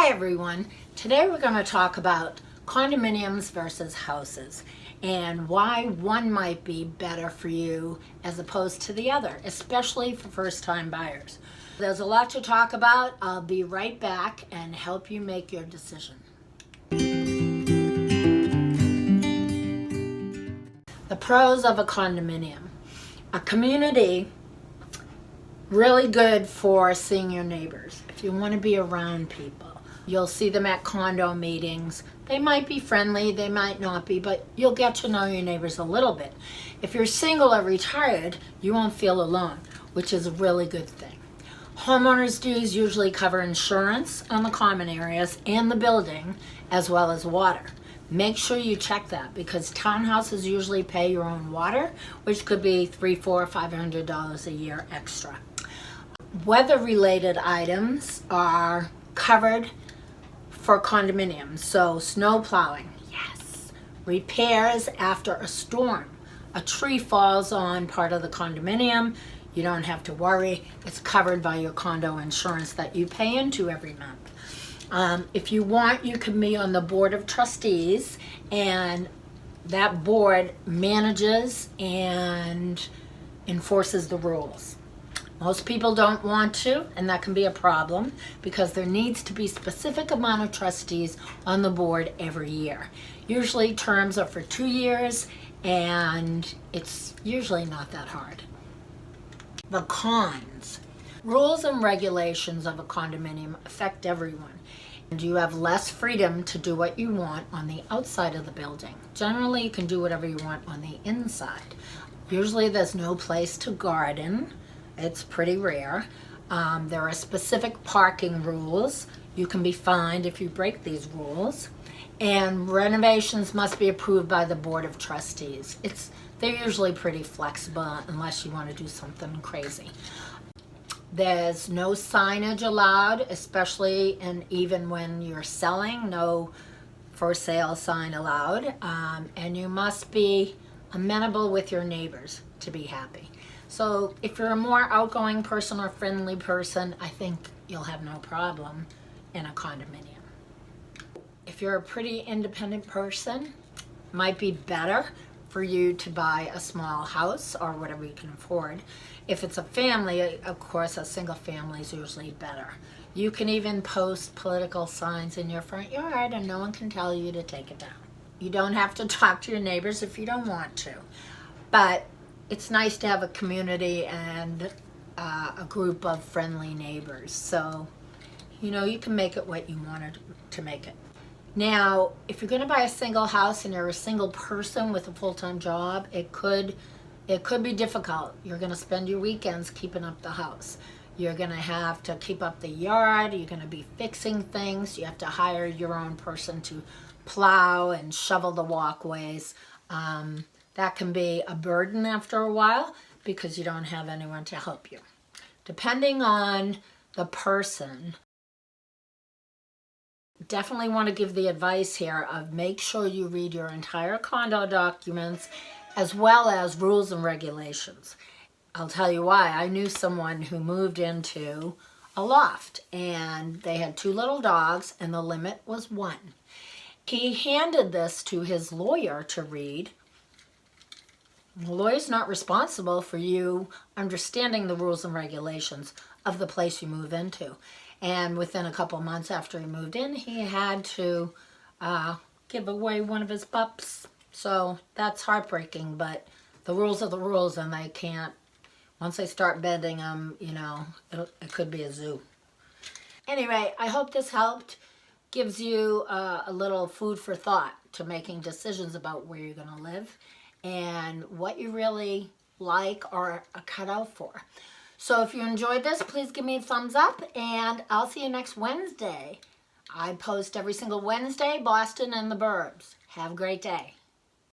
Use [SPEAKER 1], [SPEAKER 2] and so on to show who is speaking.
[SPEAKER 1] Hi everyone. Today we're going to talk about condominiums versus houses and why one might be better for you as opposed to the other, especially for first-time buyers. There's a lot to talk about. I'll be right back and help you make your decision. The pros of a condominium. A community really good for seeing your neighbors. If you want to be around people, you'll see them at condo meetings. They might be friendly, they might not be, but you'll get to know your neighbors a little bit. If you're single or retired, you won't feel alone, which is a really good thing. Homeowners dues usually cover insurance on the common areas and the building, as well as water. Make sure you check that because townhouses usually pay your own water, which could be $300, $400, $500 a year extra. Weather-related items are covered for condominiums, so snow plowing, yes. Repairs after a storm. A tree falls on part of the condominium, you don't have to worry. It's covered by your condo insurance that you pay into every month. If you want, you can be on the board of trustees, and that board manages and enforces the rules. Most people don't want to, and that can be a problem because there needs to be a specific amount of trustees on the board every year. Usually terms are for 2 years, and it's usually not that hard. The cons. Rules and regulations of a condominium affect everyone, and you have less freedom to do what you want on the outside of the building. Generally, you can do whatever you want on the inside. Usually there's no place to garden. It's pretty rare. There are specific parking rules. You can be fined if you break these rules. And renovations must be approved by the Board of Trustees. They're usually pretty flexible unless you want to do something crazy. There's no signage allowed, especially and even when you're selling, no for sale sign allowed. And you must be amenable with your neighbors to be happy. So if you're a more outgoing person or friendly person, I think you'll have no problem in a condominium. If you're a pretty independent person, it might be better for you to buy a small house or whatever you can afford. If it's a family, of course, a single family is usually better. You can even post political signs in your front yard and no one can tell you to take it down. You don't have to talk to your neighbors if you don't want to. But it's nice to have a community and a group of friendly neighbors. So, you can make it what you wanted to make it. Now, if you're going to buy a single house and you're a single person with a full-time job, it could be difficult. You're going to spend your weekends keeping up the house. You're going to have to keep up the yard. You're going to be fixing things. You have to hire your own person to plow and shovel the walkways. That can be a burden after a while because you don't have anyone to help you. Depending on the person, definitely want to give the advice here of make sure you read your entire condo documents as well as rules and regulations. I'll tell you why. I knew someone who moved into a loft and they had 2 little dogs and the limit was 1. He handed this to his lawyer to read. The lawyer's not responsible for you understanding the rules and regulations of the place you move into. And within a couple months after he moved in, he had to give away one of his pups. So that's heartbreaking, but the rules are the rules and they can't, once they start bending them, it could be a zoo. Anyway, I hope this helped. Gives you a little food for thought to making decisions about where you're going to live and what you really like or are cut out for. So if you enjoyed this, please give me a thumbs up and I'll see you next Wednesday. I post every single Wednesday, Boston and the burbs. Have a great day.